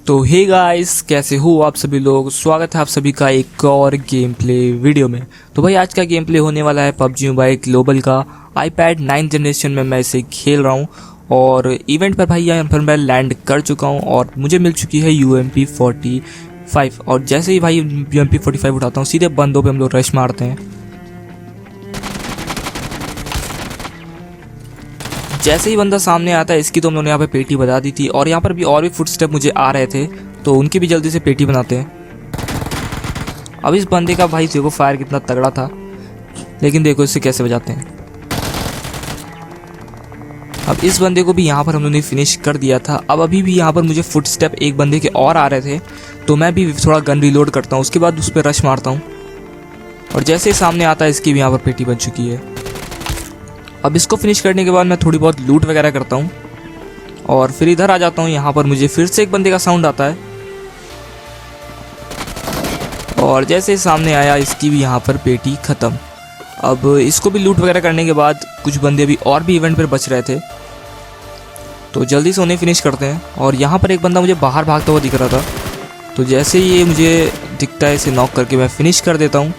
तो hey guys, कैसे हो आप सभी लोग। स्वागत है आप सभी का एक और गेम प्ले वीडियो में। तो भाई आज का गेम प्ले होने वाला है पबजी मोबाइल ग्लोबल का। आईपैड 9th जनरेशन में मैं इसे खेल रहा हूँ और इवेंट पर भाई यहाँ पर मैं लैंड कर चुका हूँ और मुझे मिल चुकी है UMP45। और जैसे ही भाई UMP45 उठाता हूँ सीधे बंदों पे हम लोग रश मारते हैं। जैसे ही बंदा सामने आता है इसकी तो हम लोगों ने यहाँ पे पेटी बता दी थी और यहाँ पर भी और भी फुटस्टेप मुझे आ रहे थे तो उनकी भी जल्दी से पेटी बनाते हैं। अब इस बंदे का भाई देखो फायर कितना तगड़ा था, लेकिन देखो इससे कैसे बजाते हैं। अब इस बंदे को भी यहाँ पर हम लोगों ने फिनिश कर दिया था। अब अभी भी यहाँ पर मुझे फुटस्टेप एक बंदे के और आ रहे थे तो मैं भी थोड़ा गन रिलोड करता हूँ, उसके बाद उस पर रश मारता हूँ और जैसे ही सामने आता है इसकी भी यहाँ पर पेटी बन चुकी है। अब इसको फिनिश करने के बाद मैं थोड़ी बहुत लूट वगैरह करता हूँ और फिर इधर आ जाता हूँ। यहाँ पर मुझे फिर से एक बंदे का साउंड आता है और जैसे ही सामने आया इसकी भी यहाँ पर पेटी ख़त्म। अब इसको भी लूट वगैरह करने के बाद कुछ बंदे भी और भी इवेंट पर बच रहे थे तो जल्दी से उन्हें फिनिश करते हैं। और यहाँ पर एक बंदा मुझे बाहर भागता हुआ दिख रहा था तो जैसे ही ये मुझे दिखता है इसे नॉक करके मैं फिनिश कर देता हूँ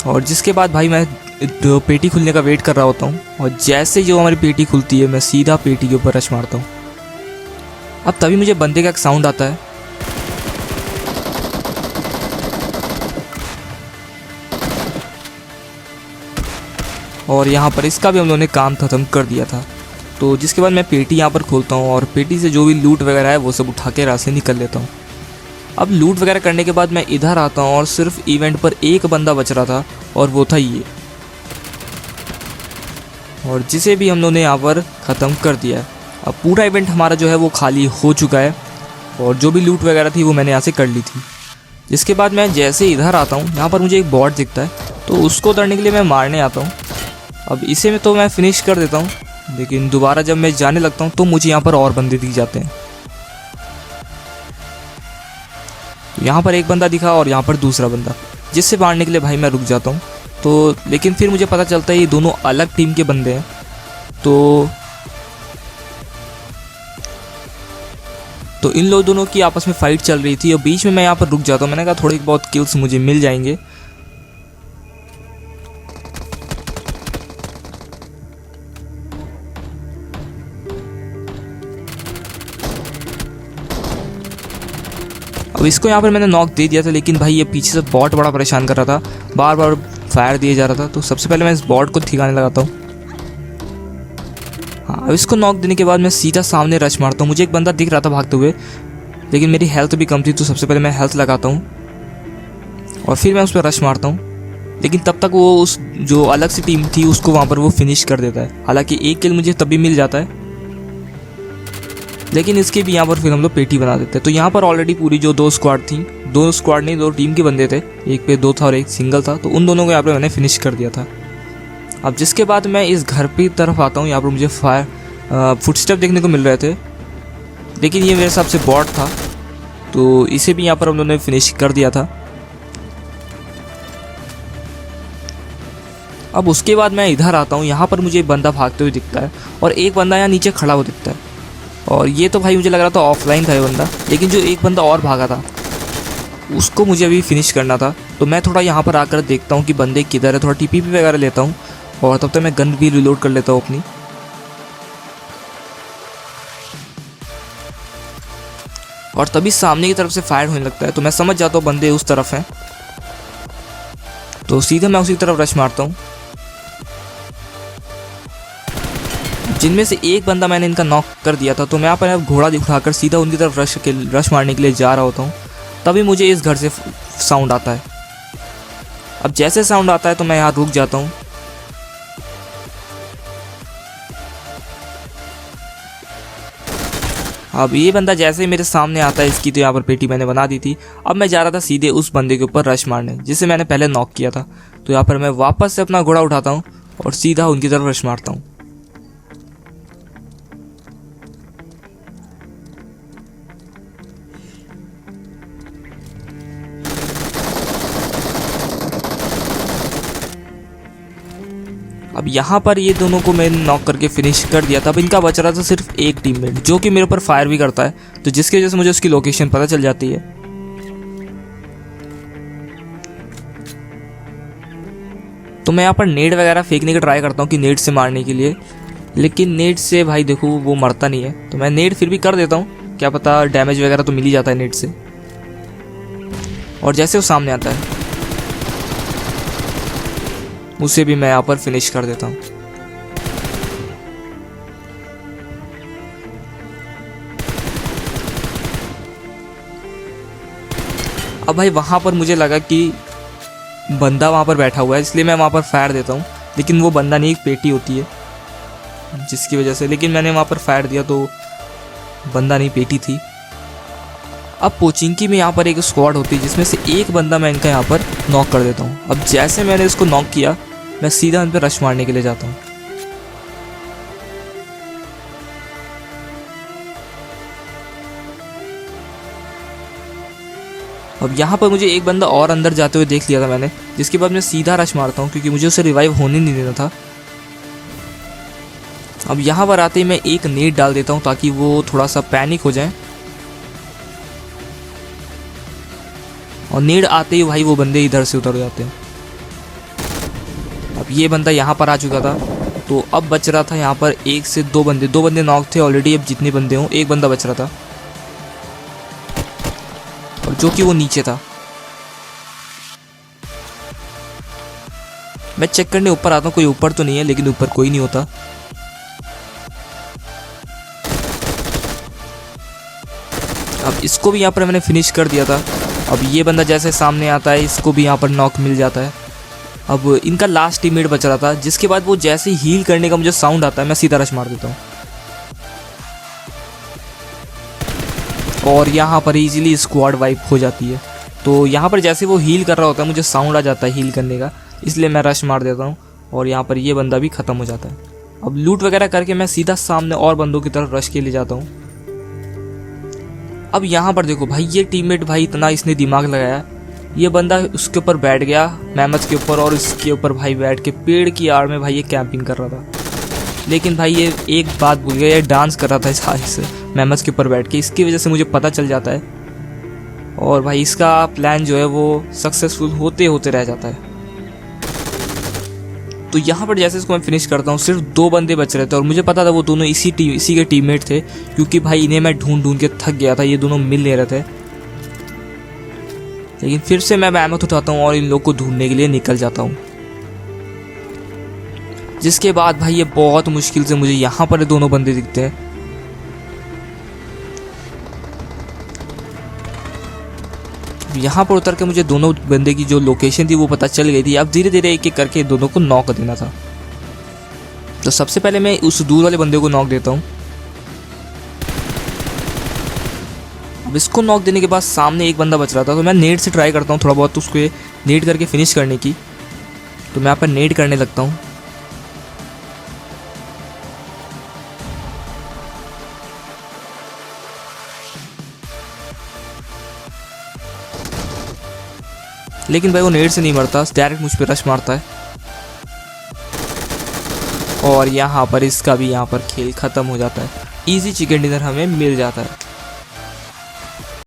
और जिसके बाद भाई मैं पेटी खुलने का वेट कर रहा होता हूँ और जैसे जो हमारी पेटी खुलती है मैं सीधा पेटी के ऊपर रश मारता हूँ। अब तभी मुझे बंदे का एक साउंड आता है और यहाँ पर इसका भी हम लोगों ने काम ख़त्म कर दिया था। तो जिसके बाद मैं पेटी यहाँ पर खोलता हूँ और पेटी से जो भी लूट वगैरह है वो सब उठा के रास्ते निकल लेता हूँ। अब लूट वगैरह करने के बाद मैं इधर आता हूँ और सिर्फ इवेंट पर एक बंदा बच रहा था और वो था ये, और जिसे भी हम लोगों ने यहाँ पर ख़त्म कर दिया है। अब पूरा इवेंट हमारा जो है वो खाली हो चुका है और जो भी लूट वगैरह थी वो मैंने यहाँ से कर ली थी। जिसके बाद मैं जैसे इधर आता हूँ यहाँ पर मुझे एक बॉट दिखता है तो उसको उतरने के लिए मैं मारने आता हूँ। अब इसे में तो मैं फिनिश कर देता हूँ, लेकिन दोबारा जब मैं जाने लगता हूँ तो मुझे यहाँ पर और बंदे दिख जाते हैं। तो यहाँ पर एक बंदा दिखा और यहाँ पर दूसरा बंदा, जिससे मारने के लिए भाई मैं रुक जाता हूँ। तो लेकिन फिर मुझे पता चलता है ये दोनों अलग टीम के बंदे हैं। तो इन लोग दोनों की आपस में फ़ाइट चल रही थी और बीच में मैं यहाँ पर रुक जाता हूँ। मैंने कहा थोड़ी बहुत किल्स मुझे मिल जाएंगे। अब इसको यहाँ पर मैंने नॉक दे दिया था, लेकिन भाई ये पीछे से बॉट बड़ा परेशान कर रहा था, बार बार फायर दिए जा रहा था। तो सबसे पहले मैं इस बॉट को ठिकाने लगाता हूँ। हाँ, अब इसको नॉक देने के बाद मैं सीधा सामने रश मारता हूँ। मुझे एक बंदा दिख रहा था भागते हुए, लेकिन मेरी हेल्थ भी कम थी तो सबसे पहले मैं हेल्थ लगाता हूँ और फिर मैं उस पर रश मारता हूँ। लेकिन तब तक वो उस जो अलग सी टीम थी उसको वहाँ पर वो फिनिश कर देता है। हालांकि एक किल मुझे तब भी मिल जाता है, लेकिन इसके भी यहाँ पर फिर हम लोग पेटी बना देते हैं। तो यहाँ पर ऑलरेडी पूरी जो दो स्क्वाड थी, दो स्क्वाड नहीं दो टीम के बंदे थे, एक पे दो था और एक सिंगल था, तो उन दोनों को यहाँ पर मैंने फिनिश कर दिया था। अब जिसके बाद मैं इस घर की तरफ आता हूँ। यहाँ पर मुझे फुटस्टेप देखने को मिल रहे थे, लेकिन ये मेरे हिसाब से बॉट था तो इसे भी यहाँ पर हम लोगों ने फिनिश कर दिया था। अब उसके बाद मैं इधर आता हूँ। यहाँ पर मुझे एक बंदा भागते हुए दिखता है और एक बंदा यहाँ नीचे खड़ा हुआ दिखता है और ये तो भाई मुझे लग रहा था ऑफलाइन था ये बंदा, लेकिन जो एक बंदा और भागा था उसको मुझे अभी फिनिश करना था। तो मैं थोड़ा यहाँ पर आकर देखता हूँ कि बंदे किधर है, थोड़ा TPP वगैरह लेता हूँ और तब तक मैं गन भी रिलोड कर लेता हूँ अपनी। और तभी सामने की तरफ से फायर होने लगता है तो मैं समझ जाता हूँ बंदे उस तरफ हैं, तो सीधे मैं उसी तरफ रश मारता हूँ। जिनमें से एक बंदा मैंने इनका नॉक कर दिया था तो मैं यहाँ पर घोड़ा उठाकर सीधा उनकी तरफ रश मारने के लिए जा रहा होता हूँ। तभी मुझे इस घर से साउंड आता है। अब जैसे साउंड आता है तो मैं यहाँ रुक जाता हूँ। अब ये बंदा जैसे ही मेरे सामने आता है, इसकी तो यहाँ पर पेटी मैंने बना दी थी। अब मैं जा रहा था सीधे उस बंदे के ऊपर रश मारने जिसे मैंने पहले नॉक किया था। तो यहाँ पर मैं वापस से अपना घोड़ा उठाता हूँ और सीधा उनकी तरफ रश मारता हूँ। अब यहाँ पर ये दोनों को मैंने नॉक करके फिनिश कर दिया था। अब इनका बच रहा था सिर्फ एक टीममेट जो कि मेरे ऊपर फायर भी करता है, तो जिसकी वजह से मुझे उसकी लोकेशन पता चल जाती है। तो मैं यहाँ पर नेट वगैरह फेंकने का ट्राई करता हूँ कि नेट से मारने के लिए, लेकिन नेट से भाई देखो वो मरता नहीं है। तो मैं नेट फिर भी कर देता हूँ, क्या पता डैमेज वगैरह तो मिल ही जाता है नेट से। और जैसे वो सामने आता है उसे भी मैं यहाँ पर फिनिश कर देता हूँ। अब भाई वहाँ पर मुझे लगा कि बंदा वहाँ पर बैठा हुआ है, इसलिए मैं वहाँ पर फायर देता हूँ, लेकिन वो बंदा नहीं, एक पेटी होती है जिसकी वजह से, लेकिन मैंने वहाँ पर फायर दिया तो बंदा नहीं पेटी थी। अब पोचिंकी में यहाँ पर एक स्क्वाड होती है जिसमें से एक बंदा मैं इनका यहाँ पर नॉक कर देता हूँ। अब जैसे मैंने इसको नॉक किया मैं सीधा इन पर रश मारने के लिए जाता हूँ। अब यहाँ पर मुझे एक बंदा और अंदर जाते हुए देख लिया था मैंने, जिसके बाद मैं सीधा रश मारता हूँ क्योंकि मुझे उसे रिवाइव होने नहीं देना था। अब यहाँ पर आते ही मैं एक नेट डाल देता हूँ ताकि वो थोड़ा सा पैनिक हो जाए, और नेट आते ही भाई वो बंदे इधर से उतर जाते हैं। अब ये बंदा यहाँ पर आ चुका था, तो अब बच रहा था यहाँ पर एक से दो बंदे नॉक थे ऑलरेडी। अब जितने बंदे हों एक बंदा बच रहा था, और जो कि वो नीचे था। मैं चेक करने ऊपर आता हूँ, कोई ऊपर तो नहीं है, लेकिन ऊपर कोई नहीं होता। अब इसको भी यहाँ पर मैंने फिनिश कर दिया था। अब ये बंदा जैसे सामने आता है इसको भी यहाँ पर नॉक मिल जाता है। अब इनका लास्ट टीममेट बच रहा था, जिसके बाद वो जैसे हील करने का मुझे साउंड आता है मैं सीधा रश मार देता हूँ, और यहाँ पर इजीली स्क्वाड वाइप हो जाती है। तो यहाँ पर जैसे वो हील कर रहा होता है मुझे साउंड आ जाता है हील करने का, इसलिए मैं रश मार देता हूँ, और यहाँ पर ये बंदा भी ख़त्म हो जाता है। अब लूट वगैरह करके मैं सीधा सामने और बंदों की तरफ रश के लिए जाता हूँ। अब यहाँ पर देखो भाई ये टीममेट भाई इतना इसने दिमाग लगाया, ये बंदा उसके ऊपर बैठ गया मैमथ के ऊपर, और इसके ऊपर भाई बैठ के पेड़ की आड़ में भाई ये कैंपिंग कर रहा था। लेकिन भाई ये एक बात भूल गया, ये डांस कर रहा था इस मैमथ के ऊपर बैठ के, इसकी वजह से मुझे पता चल जाता है, और भाई इसका प्लान जो है वो सक्सेसफुल होते होते रह जाता है। तो यहाँ पर जैसे इसको मैं फिनिश करता हूँ सिर्फ दो बंदे बच रहे थे, और मुझे पता था वो दोनों इसी के टीममेट थे, क्योंकि भाई इन्हें मैं ढूंढ के थक गया था, ये दोनों मिल नहीं रहे थे। लेकिन फिर से मैं मैमथ उठाता हूँ और इन लोग को ढूंढने के लिए निकल जाता हूँ। जिसके बाद भाई ये बहुत मुश्किल से मुझे यहाँ पर दोनों बंदे दिखते हैं। यहाँ पर उतर के मुझे दोनों बंदे की जो लोकेशन थी वो पता चल गई थी। अब धीरे धीरे एक एक करके दोनों को नॉक देना था। तो सबसे पहले मैं उस दूर वाले बंदे को नॉक देता हूँ। अब इसको नॉक देने के बाद सामने एक बंदा बच रहा था, तो मैं नेट से ट्राई करता हूँ थोड़ा बहुत उसको नेट करके फिनिश करने की। तो मैं यहाँ पर नेट करने लगता हूँ। लेकिन भाई वो नेट से नहीं मरता, डायरेक्ट मुझ पे रश मारता है, और यहाँ पर इसका भी यहाँ पर खेल ख़त्म हो जाता है। इजी चिकन डिनर हमें मिल जाता है।